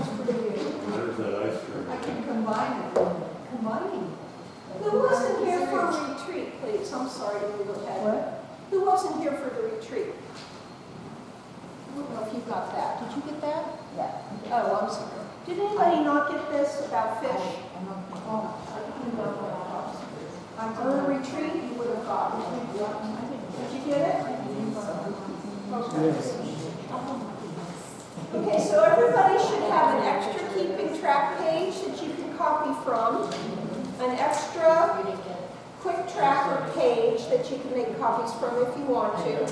is for you. There's that ice cream. I can combine it. Combining. Who wasn't here for a retreat, please? I'm sorry to move ahead. What? Who wasn't here for the retreat? I don't know if you got that. Did you get that? Yeah. Oh, I'm sorry. Did anybody not get this about fish? On the retreat, you would have gotten it. Did you get it? Okay. Okay, so everybody should have an extra keeping track page that you can copy from, an extra quick tracker page that you can make copies from if you want to.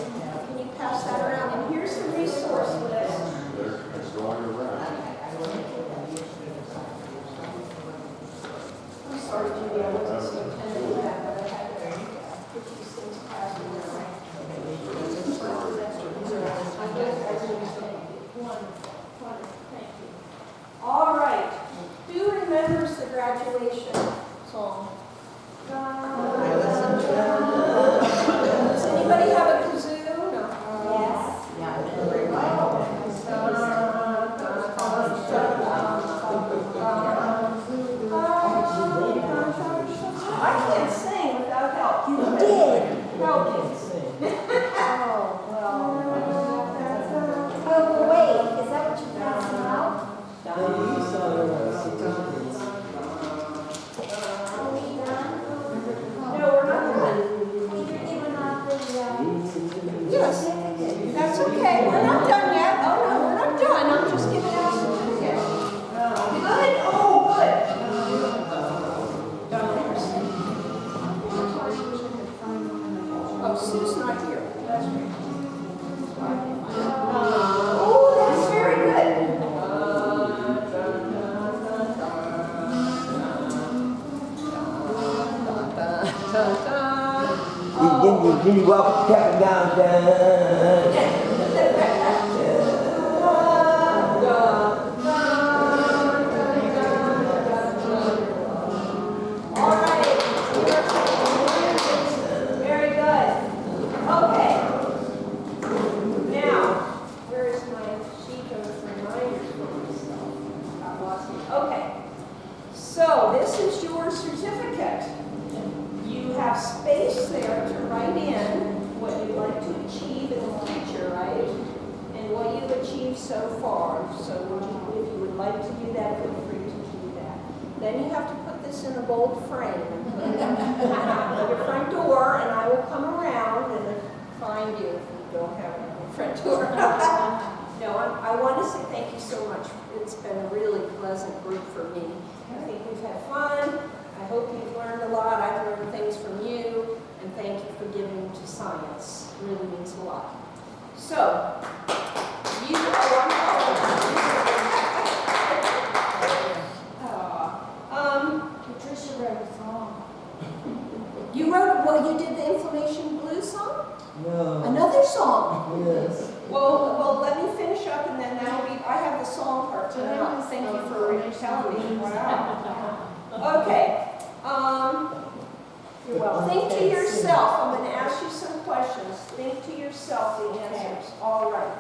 Can you pass that around? And here's the resource list. It's going around. I'm sorry, Judy, I wasn't so attentive to that, but I had to get these things passed around. Thank you. All right. Who remembers the graduation song? Does anybody have a kazoo? No. Yes. I can't sing without help. You did. Help me. Oh, wait, is that what you're passing out? Are we done? No, we're not done. Well, you're giving out the Yes. certificate. That's okay. We're not done yet. Oh, no, we're not done. I'm just giving out certificates. Good? Oh, good. Oh, Sue's not here. That's great. Oh, that's very good. Did you walk Captain down? All right. Very good. Okay. Now, where is my sheet of reminders for myself? Got lost it. Okay. So this is your certificate. You have space there to write in what you'd like to achieve in the future, right? And what you've achieved so far. So if you would like to do that, feel free to do that. Then you have to put this in a gold frame and put it at your front door, and I will come around and find you if you don't have it on your front door. No, I want to say thank you so much. It's been a really pleasant group for me. I think we've had fun. I hope you've learned a lot. I've learned things from you, and thank you for giving to science. It really means a lot. So, you Patricia wrote a song. you wrote, well, you did the Inflammation Blues song? No. Another song? Yes. Well, let me finish up, and then that'll be, I have the song part tonight. Thank you for telling me. Wow. Okay. Well, think to yourself. I'm going to ask you some questions. Think to yourself the answers. All right.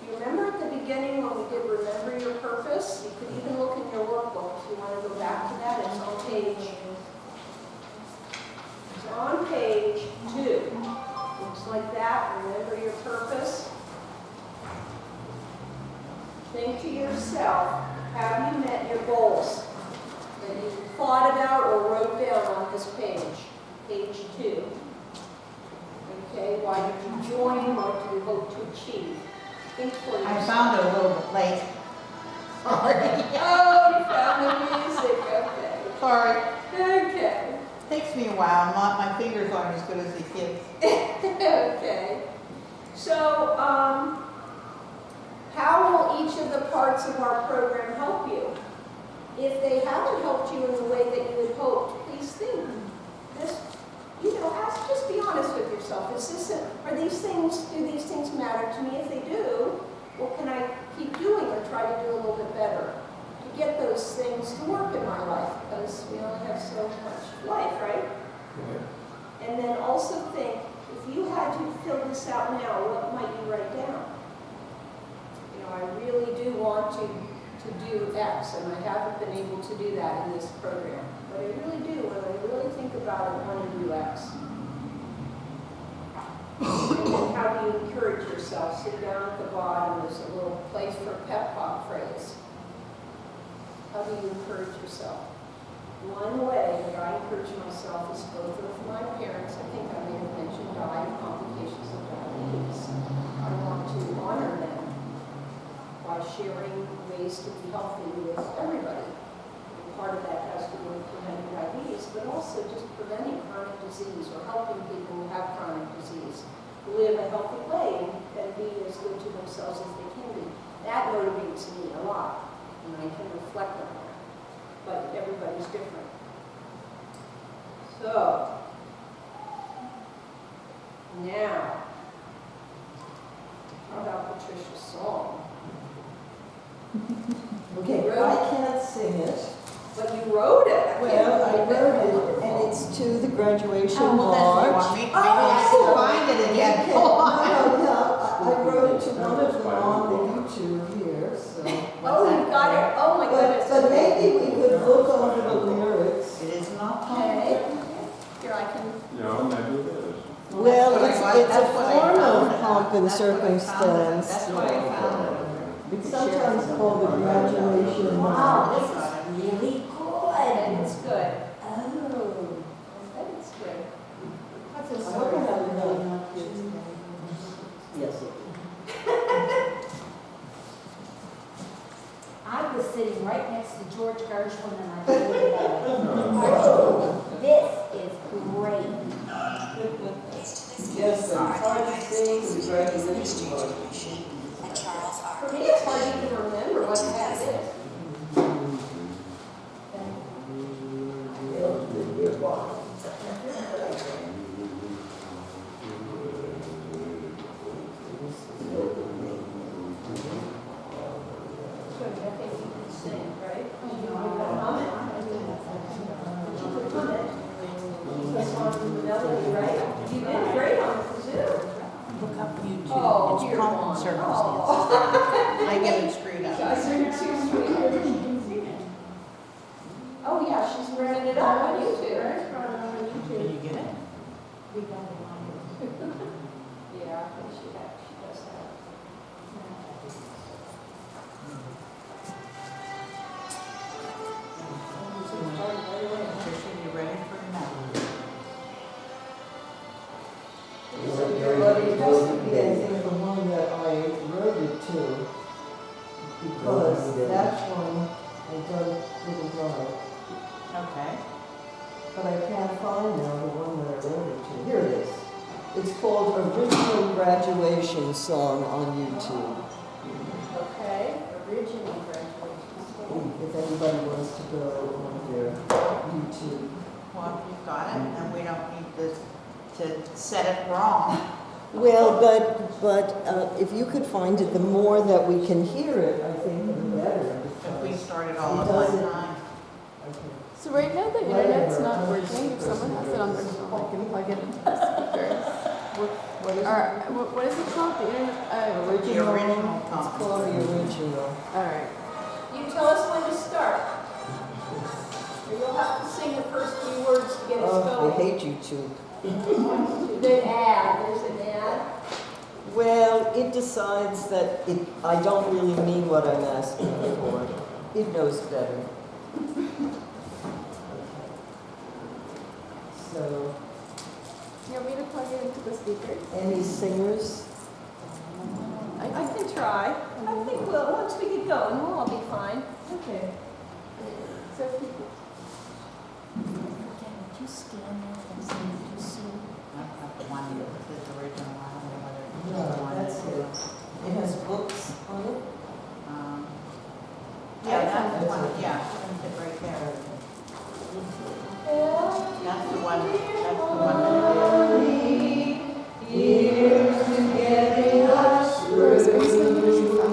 You remember at the beginning when we did Remember Your Purpose? You could even look in your workbook if you want to go back to that. It's on page 2. Looks like that. Remember your purpose. Think to yourself, have you met your goals that you thought about or wrote down on this page? Page 2. Okay, why did you join? What do you hope to achieve? Think for yourself. I found it a little bit late. Sorry. Oh, you found the music. Okay. Sorry. Okay. Takes me a while. My fingers aren't as good as the kids. Okay. So, how will each of the parts of our program help you? If they haven't helped you in the way that you had hoped, please think. This, just be honest with yourself. Do these things matter to me? If they do, what can I keep doing or try to do a little bit better to get those things to work in my life? Because we only have so much life, right? And then also think, if you had to fill this out now, what might you write down? I really do want to to do X, and I haven't been able to do that in this program. But I really do, when I really think about it, want to do X. And then how do you encourage yourself? Sit down at the bottom, there's a little place for a pep talk phrase. How do you encourage yourself? One way that I encourage myself is both of my parents, I think I may have mentioned, died of complications of diabetes. I want to honor them by sharing ways to be healthy with everybody. And part of that has to do with preventing diabetes, but also just preventing chronic disease or helping people who have chronic disease live a healthy way and be as good to themselves as they can be. That motivates me a lot, and I can reflect on that. But everybody's different. So, now, how about Patricia's song? Okay, I can't sing it. But you wrote it. Well, I wrote it, and it's to the graduation Well, that's what you march. want me, maybe I can find it again. I wrote it to one of them on the YouTube here, so. Oh, you got it. Oh my goodness. But maybe we could look over the lyrics. It is not Okay. time. Here, I can. No, maybe it is. Well, it's a That's what I form found. of pomp and That's what I found. circumstance. That's what I found. It's sometimes called the graduation Wow, march. this is really And good. it's good. Oh. I bet it's good. What's this? I hope I have enough. Yes. I was sitting right next to George Gershwin and I did it. This is great. Yes, I'm trying to sing the graduation march. For me, it's hard to even remember what that is. Good, I think you can sing, right? You can hum it. You can hum it. Keep us on the melody, right? You did great on the kazoo. Look up YouTube. Oh, It's dear pomp Lord. and circumstance. Oh. I get it screwed up. I think you're too sweet. Oh, yeah, she's running it up on YouTube. Can you get it? Yeah, I think she does that. Patricia, you ready for the melody? But it has to be, I think, the one that I wrote it to, because that one didn't write. Okay. But I can't find now the one that I wrote it to. Here it is. It's called Original Graduation Song on YouTube. Okay, original graduation song. If anybody wants to go on their YouTube. Well, if you've got it, and we don't need this to set it wrong. Well, but if you could find it, the more that we can hear it, I think the better. If we because start it all it at one doesn't- time. Okay. So right now the internet's not working. If someone has it on their phone, they can plug it into the speakers. What is Or it? what is it called? The internet. The original It's song. called the original. All right. You tell us when to start. Or you'll have to sing the first few words to get us Oh, I going. hate YouTube. There's an ad. Well, it decides that I don't really mean what I'm asking for. It knows better. So, You want me to plug it into the speakers? any singers? I can try. I think once we get going, we'll all be fine. Okay. So if you, Would you scan that and send it to Sue? I have the one that says original, I don't know whether it's the No, one that's that- it. It has books on it? Yeah, that's the one, yeah, it's it right there. That's the one that it is. Here's to getting us where's through. the from?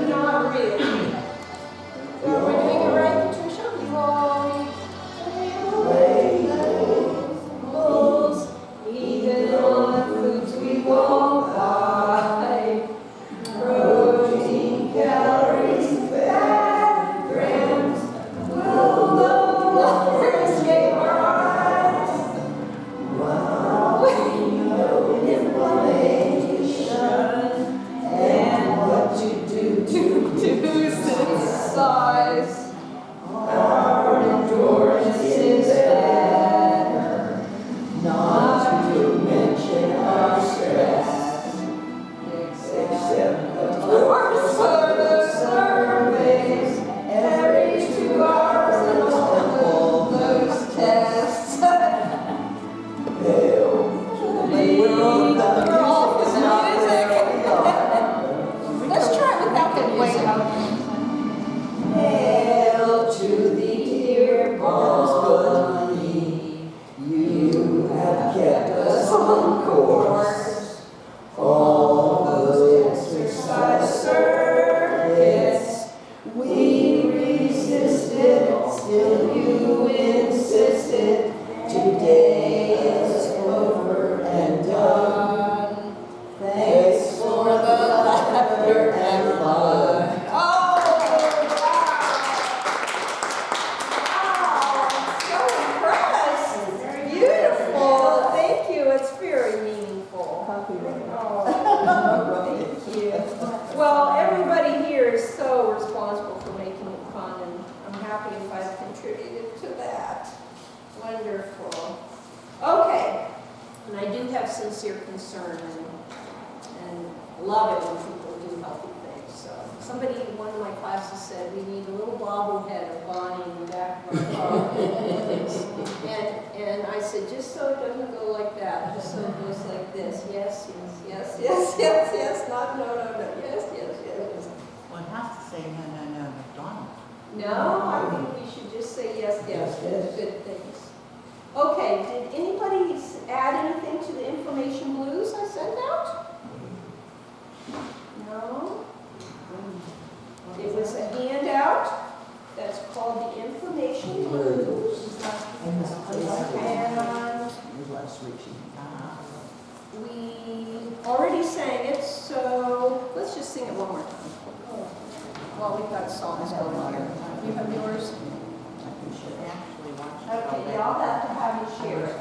Not really. Are we doing it right, Patricia? Oh, Wonderful. Okay, and I do have sincere concern and love it when people do healthy things. So somebody in one of my classes said we need a little bobblehead of Bonnie in the back of our car. And I said, just so it doesn't go like that, just so it goes like this. Yes, yes, yes, yes, yes, yes, not no, no, no, yes, yes, yes. Well, it has to say no, no, no, McDonald's. No, I think we should just say yes, yes, Yes, yes. good things. Okay, did anybody add anything to the information blues I sent out? No? It was a handout that's called the information blues. And we already sang it, so let's just sing it one more time. While we've got songs going here. You have yours? I actually watched it Okay, already. y'all have to have you share it.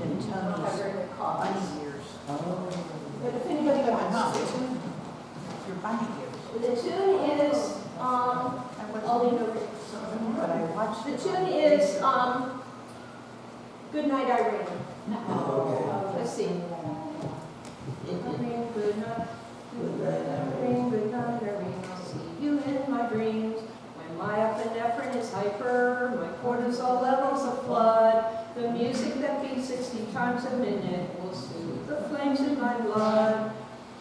Interested in I don't have Tony's very copies. bunny ears. But if anybody wants to. Your bunny ears. The tune is, I'll lean over here. But I watched The it. tune is, Good Night, Irene. Okay. Let's see. Irene, good night. Good night, Irene. Good night, Irene. I'll see you in my dreams. When my epinephrine is hyper, my cortisol levels a flood. The music that beats 60 times a minute will soothe the flames in my blood.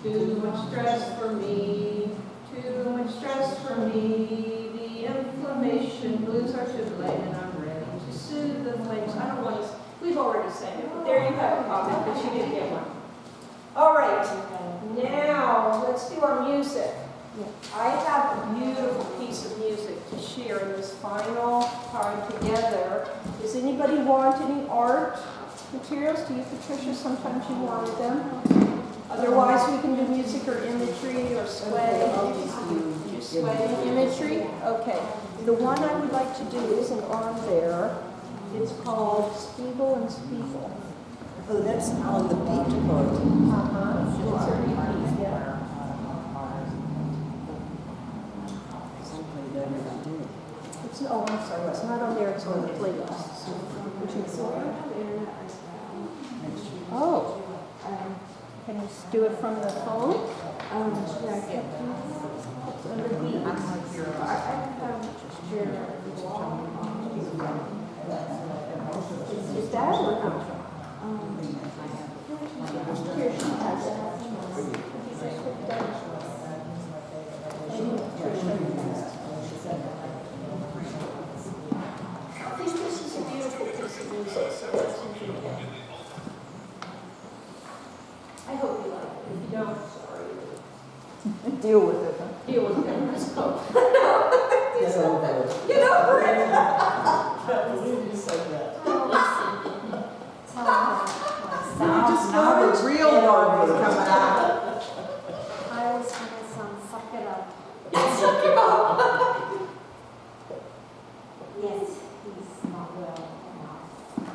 Too much stress for me. Too much stress for me. The inflammation blues are too late, and I'm ready to soothe the flames. I don't want to. We've already sang it, but there you have a copy, but you did get one. All right, now let's do our music. I have a beautiful piece of music to share in this final time together. Does anybody want any art materials? Do you, Patricia? Sometimes you wanted them. Otherwise, we can do music or imagery or sway. Do sway and imagery? Okay. The one I would like to do isn't on there. It's called Spiegel and Spiegel. Oh, that's on the beat part. It's a repeat, yeah. It's, oh, I'm sorry, it's not on there, it's on the playlist. Oh. Can you do it from the phone? Under beats. Is that or not? Here, she has I think this is a beautiful piece of music, so let's enjoy it. I hope you like it. If you don't, sorry. Deal with it, huh? Deal with it. Let's go. Get over it. Get over it. Can't believe you said that. Now the real word is coming out. I always tell my son, suck it up. Suck it up. Yes, he's not well enough.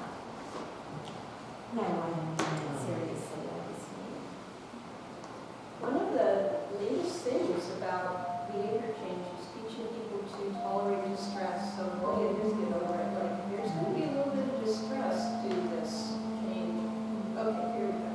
No, I don't mean it seriously, obviously. One of the latest things about behavior change is teaching people to tolerate distress. So all you do is get over it. Like, there's going to be a little bit of distress to this change. Okay, here we go.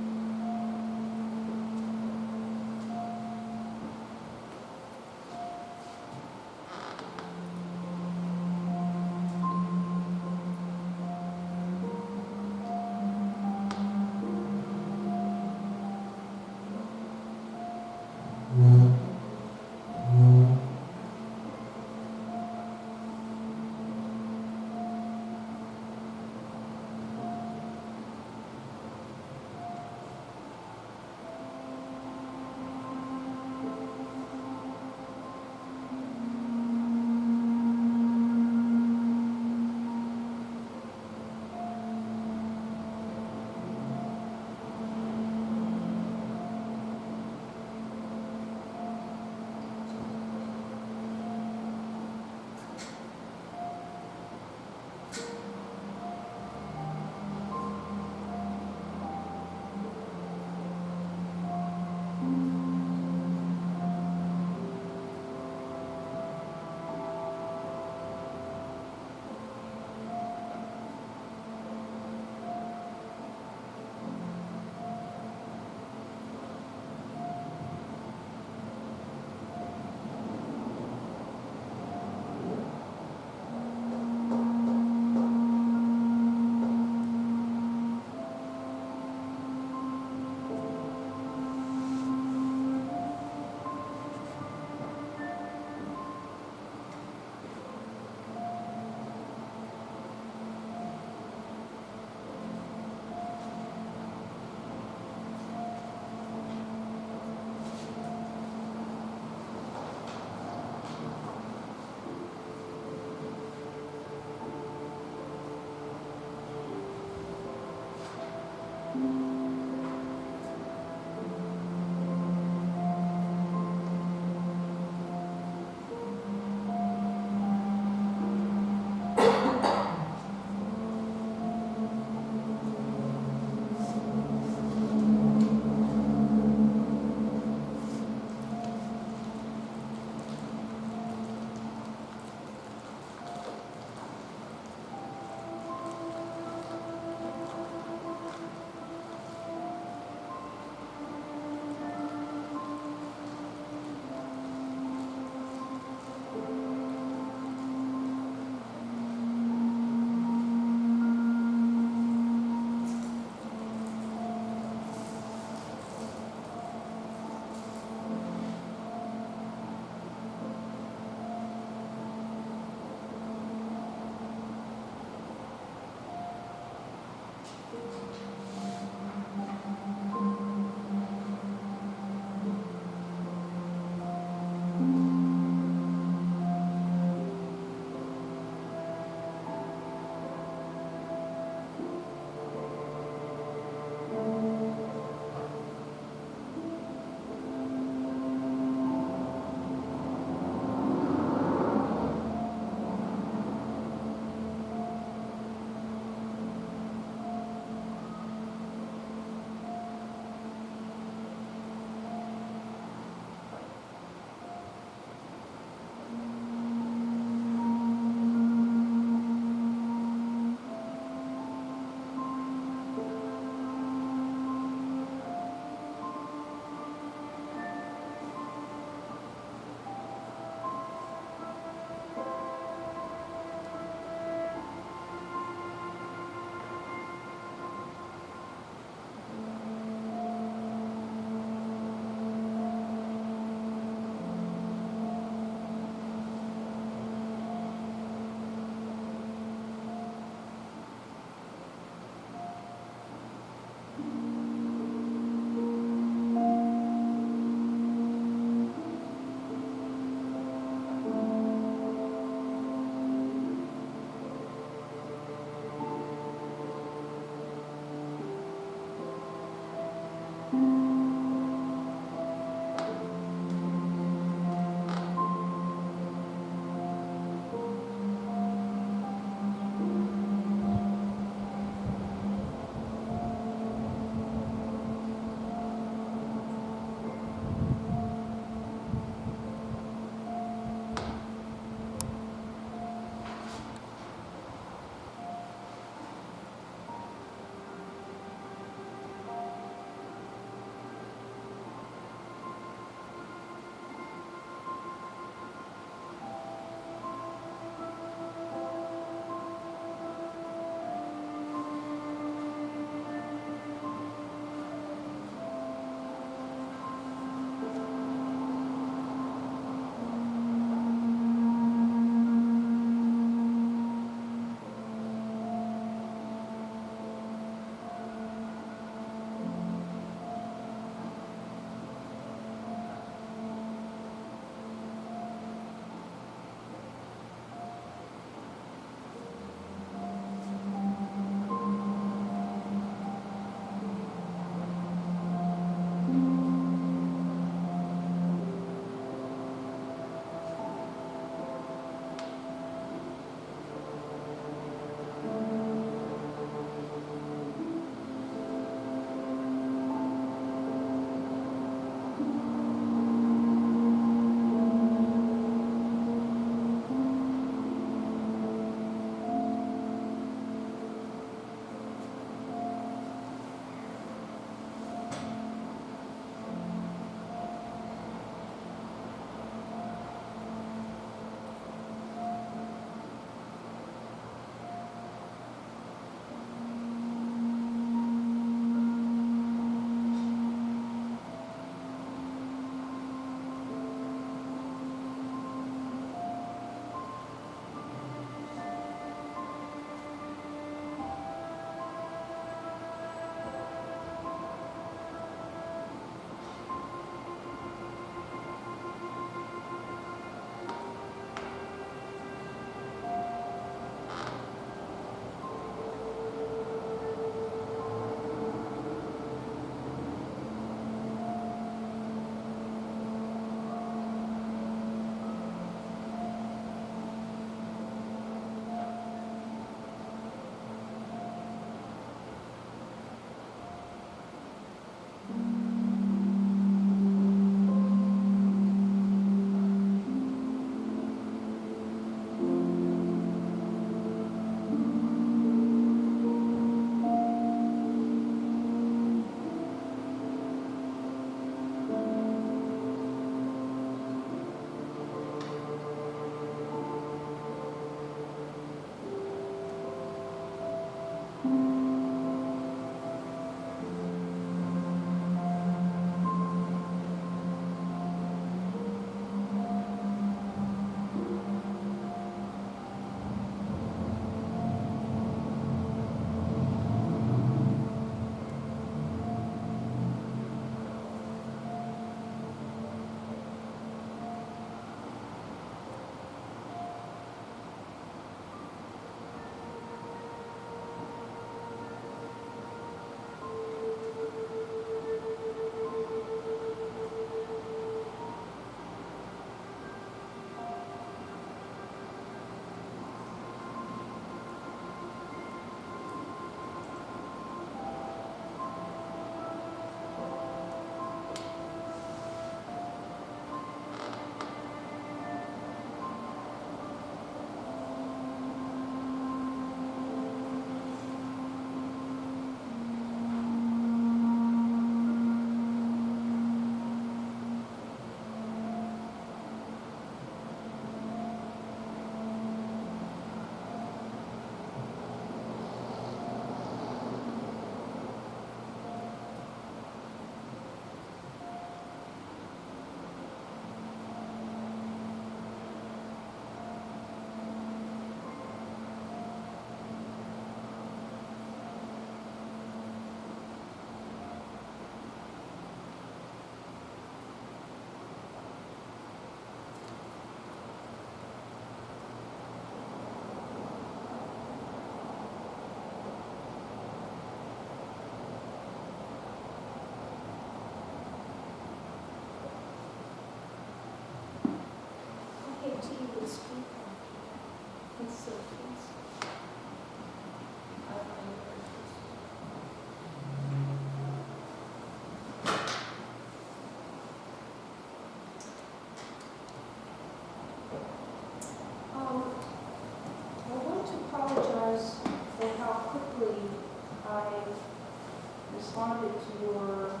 responded to your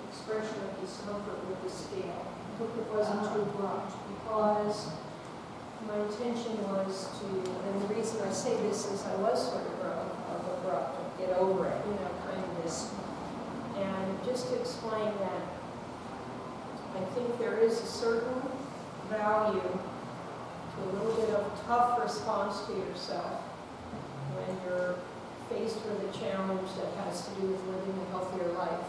expression of discomfort with the scale. I hope it wasn't too abrupt, because my intention was to, and the reason I say this is I was sort of abrupt, get over it, kind of this. And just to explain that I think there is a certain value to a little bit of tough response to yourself when you're faced with a challenge that has to do with living a healthier life.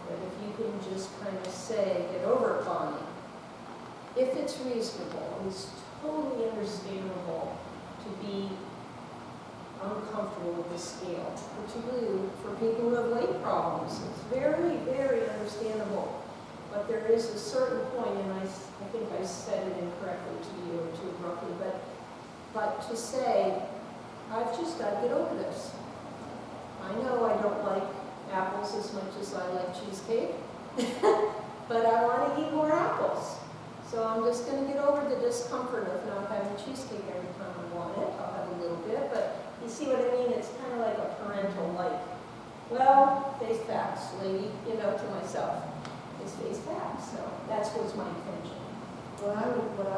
That if you can just kind of say, get over it, Bonnie, if it's reasonable, it's totally understandable to be uncomfortable with the scale, particularly for people who have weight problems. It's very, very understandable. But there is a certain point, and I think I said it incorrectly to you or too abruptly, but to say, I've just got to get over this. I know I don't like apples as much as I like cheesecake, but I want to eat more apples. So I'm just going to get over the discomfort of not having cheesecake every time I want it. I'll have a little bit, but you see what I mean? It's kind of like a parental like. Well, face facts, lady, to myself. It's face facts, so that's what's my intention. What I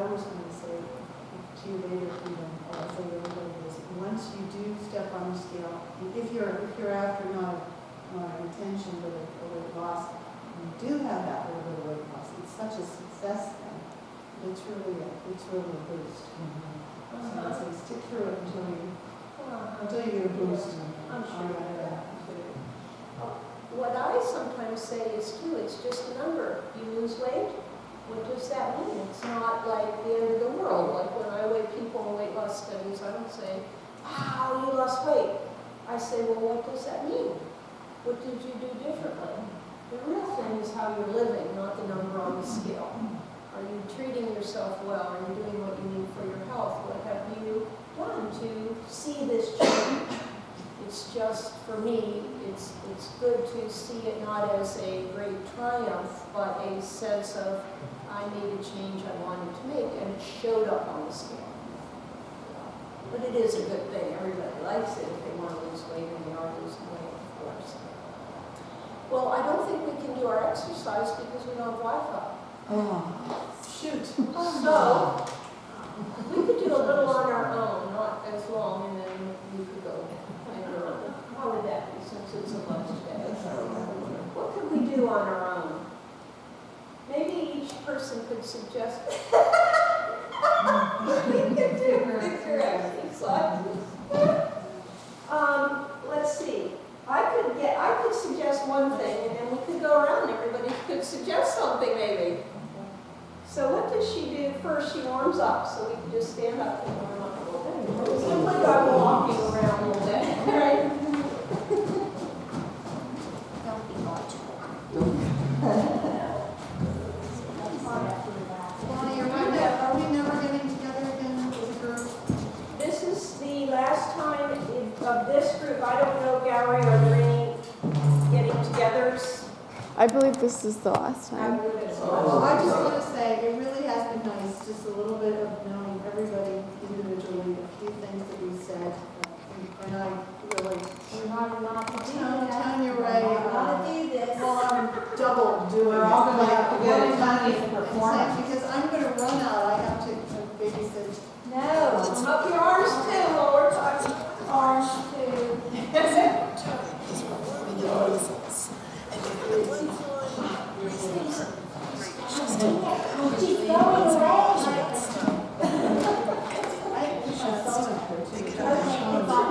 was going to say to you later, even, or I'll say to everybody, is once you do step on the scale, if you're after not an intention but a weight loss, you do have that little bit of weight loss. It's such a success then. It's really a boost. So stick through it until you get a boost. I'm sure of that. What I sometimes say is too, it's just a number. You lose weight, what does that mean? It's not like the end of the world. Like when I weigh people in weight loss studies, I don't say, wow, you lost weight. I say, well, what does that mean? What did you do differently? The real thing is how you're living, not the number on the scale. Are you treating yourself well? Are you doing what you need for your health? What have you done to see this change? It's just, for me, it's good to see it not as a great triumph, but a sense of, I made a change I wanted to make, and it showed up on the scale. But it is a good thing. Everybody likes it if they want to lose weight, and they are losing weight, of course. Well, I don't think we can do our exercise because we don't have Wi-Fi. Oh, shoot. So, we could do a little on our own, not as long, and then we could go. How would that be, since it's a lunch day? What could we do on our own? Maybe each person could suggest. We could do figure exercises. Let's see. I could suggest one thing, and then we could go around. Everybody could suggest something, maybe. So what does she do first? She warms up, so we can just stand up and warm up a little bit. Simply by walking around a little bit, right? Don't be logical. Bonnie, are we never getting together again as a group? This is the last time of this group. I don't know, Gary, are there any getting-togethers? I believe this is the last time. Well, I just want to say, it really has been nice, just a little bit of knowing everybody individually, a few things that we said, and I really, We're not to do that. Tanya Ray, Not to do this. well, I'm double doing. We're all gonna like, have to get one Tanya time, to perform. because I'm going to run out, I have to babysit. No. Up your arms too while we're talking. Arms too. Keep going away.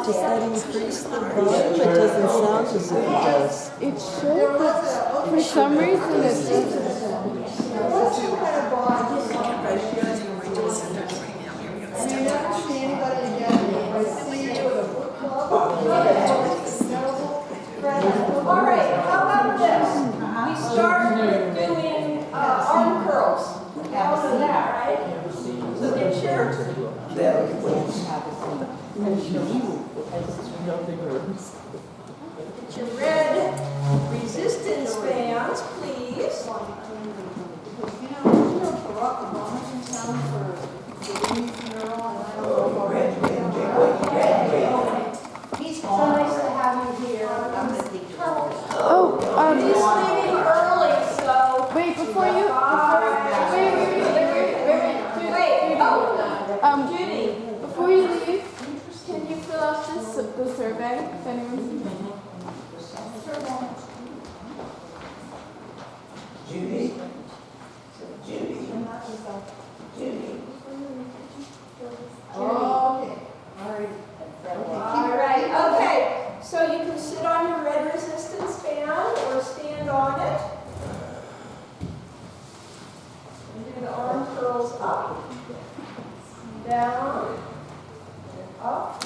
That increase the volume, it doesn't sound as if it does. It should, but for some reason it doesn't. What's your kind of bond? And you never see anybody again, I see you at a book club. All right, how about this? We start with doing arm curls. How do that, right? So get your Get your red resistance bands, please. You know, Barack Obama's in town for the Louis funeral, and I don't know about He's so nice to have you here. I'm gonna take your Judy, Before you leave, can you fill out this, the survey, if anyone's interested? Judy? Judy? Judy? Oh, okay. all right, okay. So you can sit on your red resistance band or stand on it. And do the arm curls up, down, up,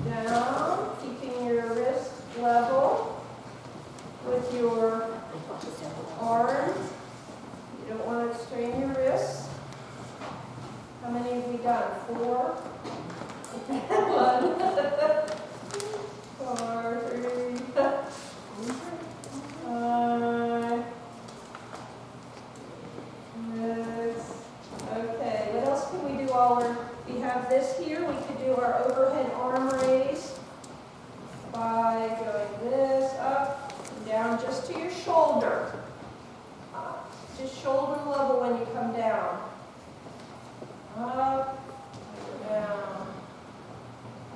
down, keeping your wrist level with your arm. You don't want to strain your wrists. How many have we done? 4? 1, 4, 3, 5. Okay, what else can we do while we have this here? We could do our overhead arm raise by going this up and down just to your shoulder. Just shoulder level when you come down. Up, down,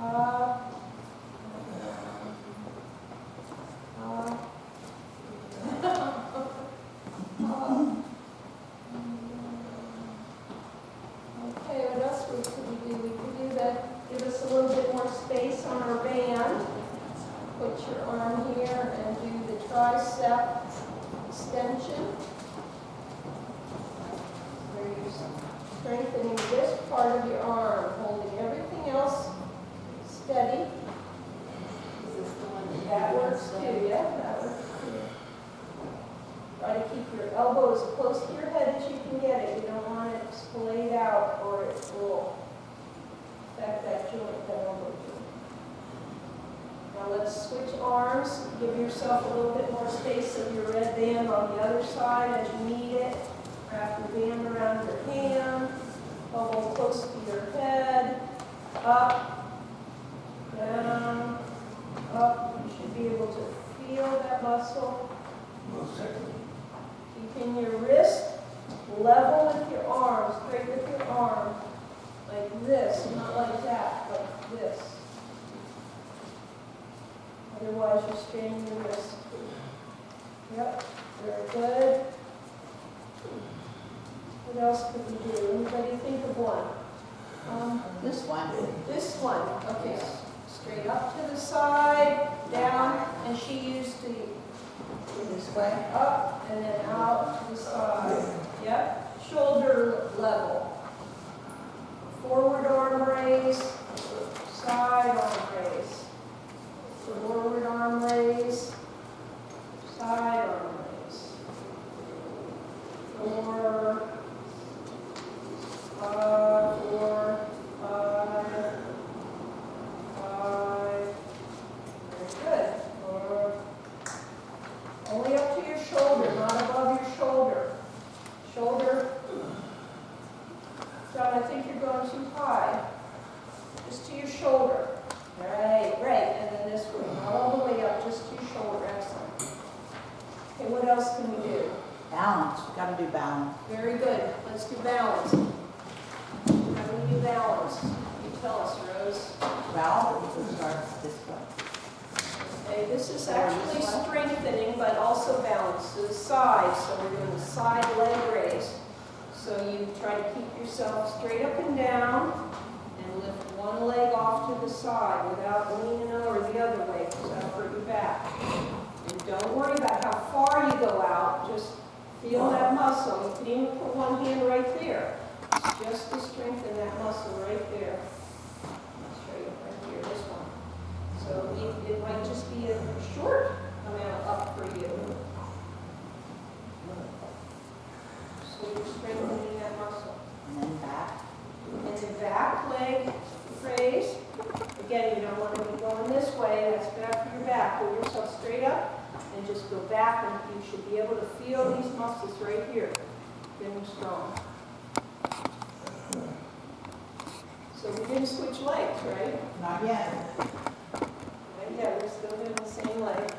up, okay, what else could we do? We could do that, give us a little bit more space on our band. Put your arm here and do the tricep extension. Where you're strengthening this part of your arm, holding everything else steady. That works too, yeah, that works too. Try to keep your elbow as close to your head as you can get it. You don't want it splayed out or it will affect that joint, that elbow joint. Now let's switch arms. Give yourself a little bit more space of your red band on the other side as you need it. Wrap your band around your hand. Elbow close to your head. Up, down, up. You should be able to feel that muscle. Keeping your wrist level with your arm, straight with your arm. Like this, not like that, like this. Otherwise, you're straining your wrist. Yep, very good. What else could we do? Anybody think of one? This one. This one. Okay, straight up to the side, down, and she used the This way. up and then out to the side. Yep, shoulder level. Forward arm raise, side arm raise. Forward arm raise, side arm raise. 4, 5, 5. Very good. 4. Only up to your shoulder, not above your shoulder. Shoulder. John, I think you're going too high. Just to your shoulder. Right, right. And then this way. Not all the way up, just to your shoulder. Excellent. Okay, what else can we do? Balance. We gotta do balance. Very good. Let's do balance. How do we do balance? You tell us, Rose. Well, we start this way. Okay, this is actually strengthening, but also balance to the side. So we're doing the side leg raise. So you try to keep yourself straight up and down and lift one leg off to the side without leaning over the other way because that'll hurt your back. And don't worry about how far you go out. Just feel that muscle. You can even put one hand right there. It's just to strengthen that muscle right there. Straight right here, this one. So it might just be a short amount up for you. So you're strengthening that muscle. And then back. And the back leg raise. Again, you don't want to be going this way. That's bad for your back. Pull yourself straight up and just go back, and you should be able to feel these muscles right here. Get them strong. So we didn't switch legs, right? Not yet. Right, yeah, we're still doing the same leg.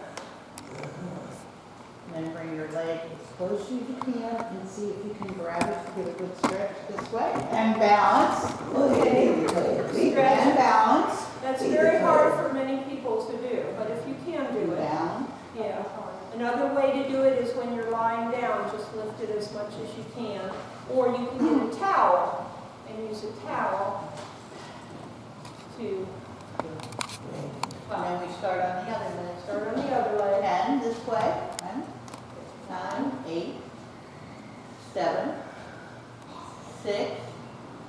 And then then bring your leg as close as you can and see if you can grab it, give a good stretch this way, and balance. Okay. Stretch and balance. That's very hard for many people to do, but if you can do it, Down. yeah. Another way to do it is when you're lying down, just lift it as much as you can. Or you can get a towel and use a towel to And then we start on the other leg. start on the other leg. 10 this way, 9, 8, 7, 6,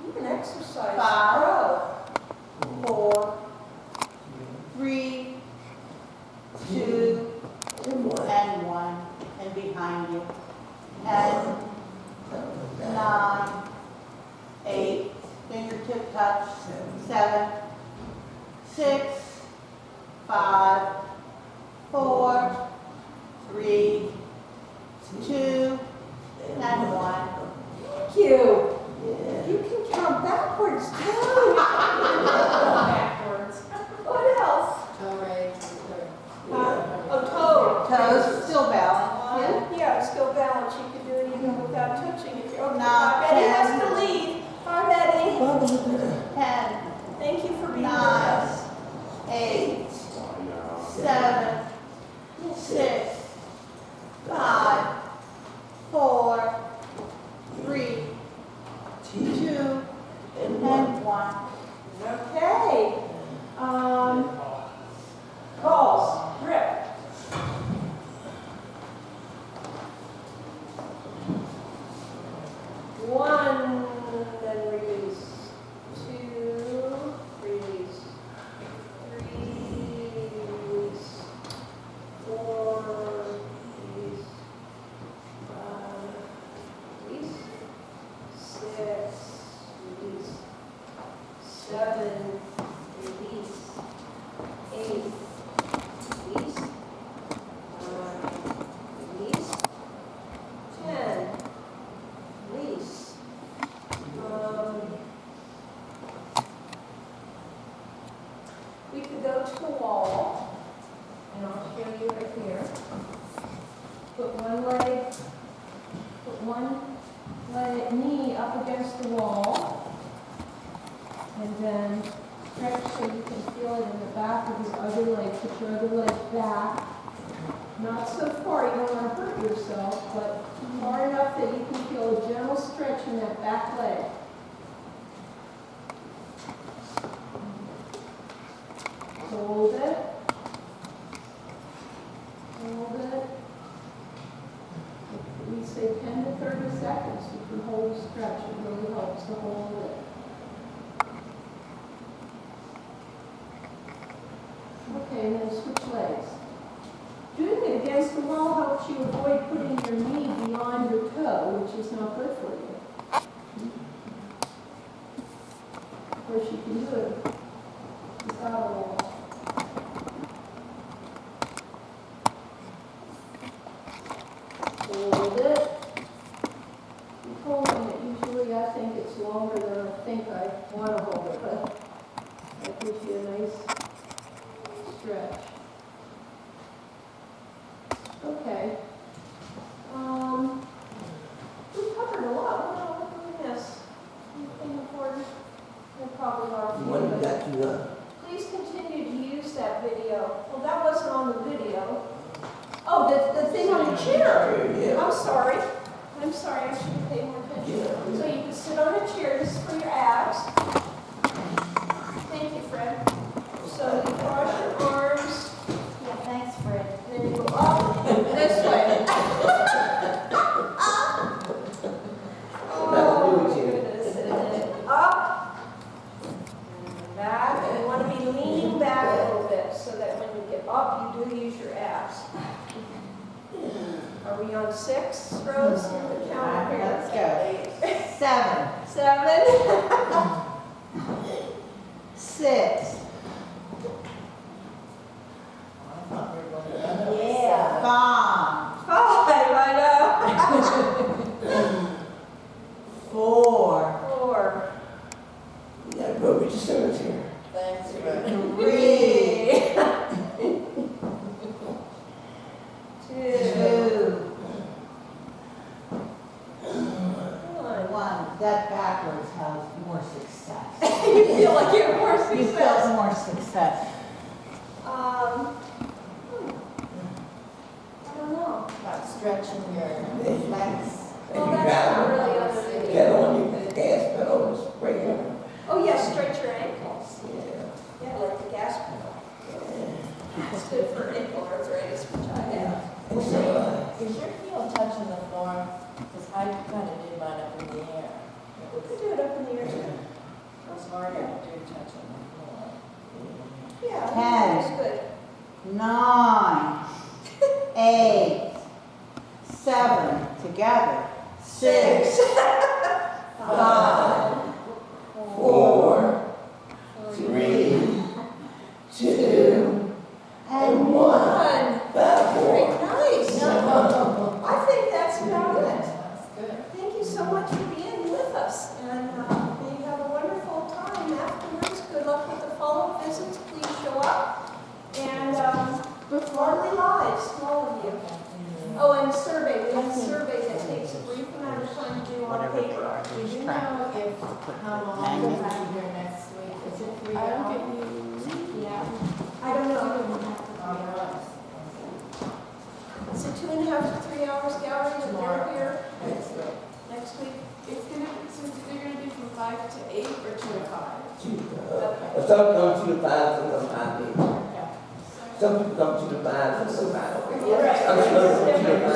You can exercise. 5, Row. 4, 3, 2, and 1, and behind you. 10, 9, 8, fingertip touch, 7, 6, 5, 4, 3, 2, and 1. Thank you. You can count backwards too. Backwards. What else? All right. Oh, toe. Toes still balanced. Yeah, still balance. You can do it even without touching. If you're okay, No, Betty has 10. to leave. Hi, Betty. 10, Thank you for being with 9, us. 8, I know. 7, 6, 5, 4, 3, 2, and 1. Okay. Balls, grip. One, then release. 2, release. 3, release. 4, release. 5, release. 6, release. 7, release. 8, release. 9, release. 10, release. We could go to a wall, and I'll show you right here. Put one leg, knee up against the wall, and then stretch so you can feel it in the back of your other leg. Put your other leg back. Not so far, you don't want to hurt yourself, but far enough that you can feel a gentle stretch in that back leg. Hold it. Hold it. We say 10 to 30 seconds. You can hold the stretch. It really helps to hold it. Okay, and then switch legs. Doing it against the wall helps you avoid putting your knee beyond your toe, which is not good for you. Of course, you can do it without a wall. Hold it. Keep holding it. Usually I think it's longer than I think I want to hold it, but that gives you a nice stretch. Okay. We covered a lot. What did we miss? Anything important? There probably are a few, When but got you please continue to use that video. Well, that wasn't on the video. Oh, the thing on the chair. yeah. I'm sorry. I should have paid more attention. So you can sit on a chair. This is for your abs. Thank you, Fred. So you cross your arms. Yeah, thanks, Fred. Then you go up this way. Oh, goodness. And then up and back. And you want to be leaning back a little bit so that when you get up, you do use your abs. Are we on 6, Rose? The counter here. Let's go. 7, 7. 6, Yeah. 5, 5, I know. 4, 4. You gotta go with your service here. Thanks, 3. 2, more success. You feel like you have more You success. felt more success. I don't know. About stretching your legs. Well, that's not really under the. Get on your gas pedal and spray it. Oh, yeah, stretch your ankles. Yeah. Yeah, like the gas pedal. It's good for ankle arthritis, which I have. Is your heel touching the floor? Because I kind of did mine up in the air. We could do it up in the air too. It was harder to do touching the floor. Yeah, Ten. that's good. 9, 8, 7, together. 6, 5, 4, 3, 2, and 1. One. Bad Very boy. nice. I think that's about it. That's good. Thank you so much for being with us, and may you have a wonderful time afterwards. Good luck with the follow-up visits. Please show up. And Farley Lives, all of you. Oh, and survey. We have a survey that takes a brief amount of time to do on paper. Do you know if, how long we'll have here next week? Is it 3 I don't hours? get you. Yeah. I don't know. Is it 2.5 to 3 hours gallery that they're here next week? It's gonna, so they're gonna be from 5 to 8 or 2 to 5? Some come to the 5, some come 5 days. Some people come to the 5, some come 5. I'm sure they come to the 5.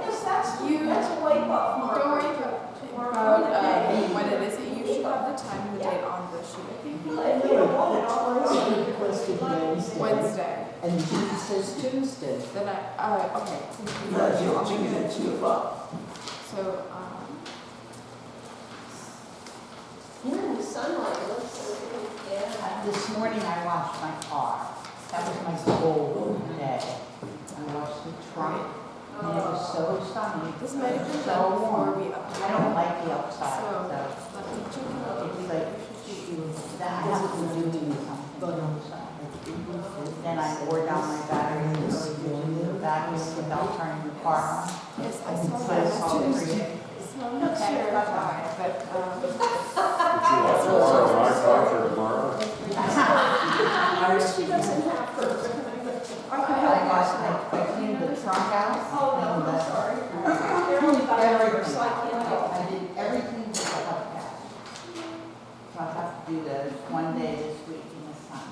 Yes, that's a wake up Don't marker. worry about when it is. You should have the time and the date on the sheet, I think. Well, if you don't want it, I'll Requested Wednesday. Wednesday. And Judy says Tuesday. Then okay. Not your Tuesday at 2 o'clock. So, You're in the sunlight, it looks so good. Yeah. This morning I washed my car. That was my goal today. I washed the trunk, and it was so sunny. this might have been So done before warm. we I updated. don't like the outside, So, so let's check it out. it's like, that has to do with something. Then I wore down my batteries, batteries without turning the car on. Yes, I saw So that. it's all free. So I'm not Okay, sure bye-bye. why, but, But you want to borrow my car for tomorrow? Ours, she doesn't have hers. I I can help got, you. I cleaned the trunk out. Oh, no, I'm sorry. They're only about hours, so I can't help. I did everything but the hubcap. So I have to do those one day this week in the sun.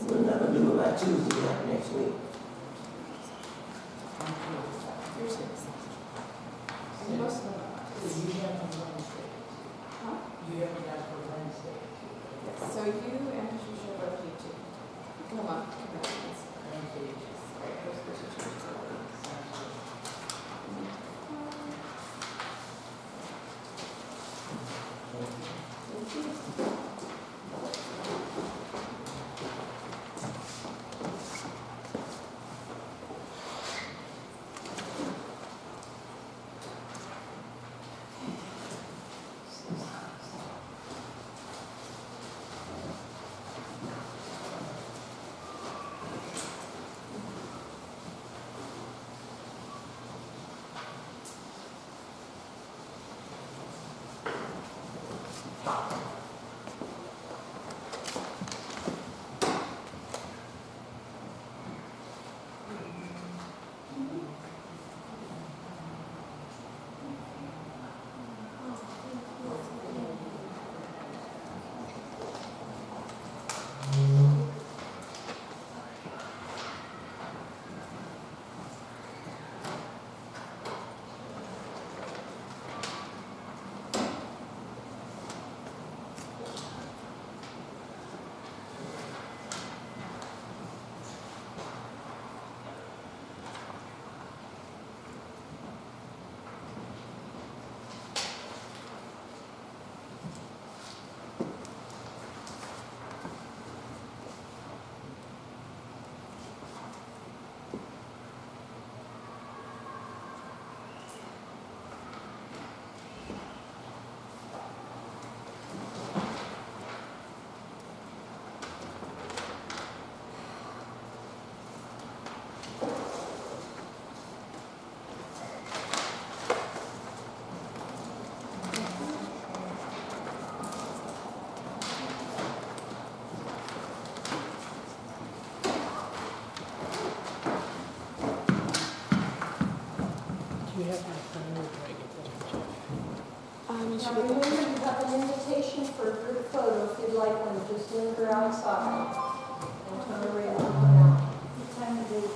We'll never do it by Tuesday next week. most of them are. So you and Patricia both need to come up to the meetings. Right, those are the two changes that we remember you have an invitation for a group photo if you'd like one, just linger outside. And turn around and come out. What time of day?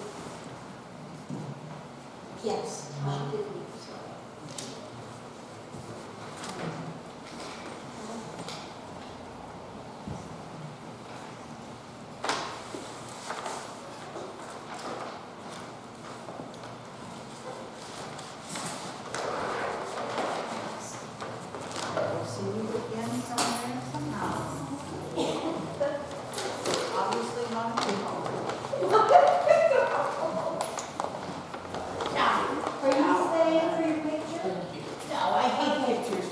Yes, she did leave, sorry. We'll see you again somewhere somehow. Obviously not at home. Are you staying for your picture? No, I hate pictures.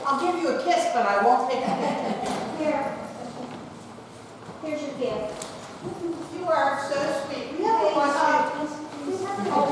I'll give you a kiss, but I won't take a picture. Here. Here's your gift. You are so sweet. We have a bunch of. Oh,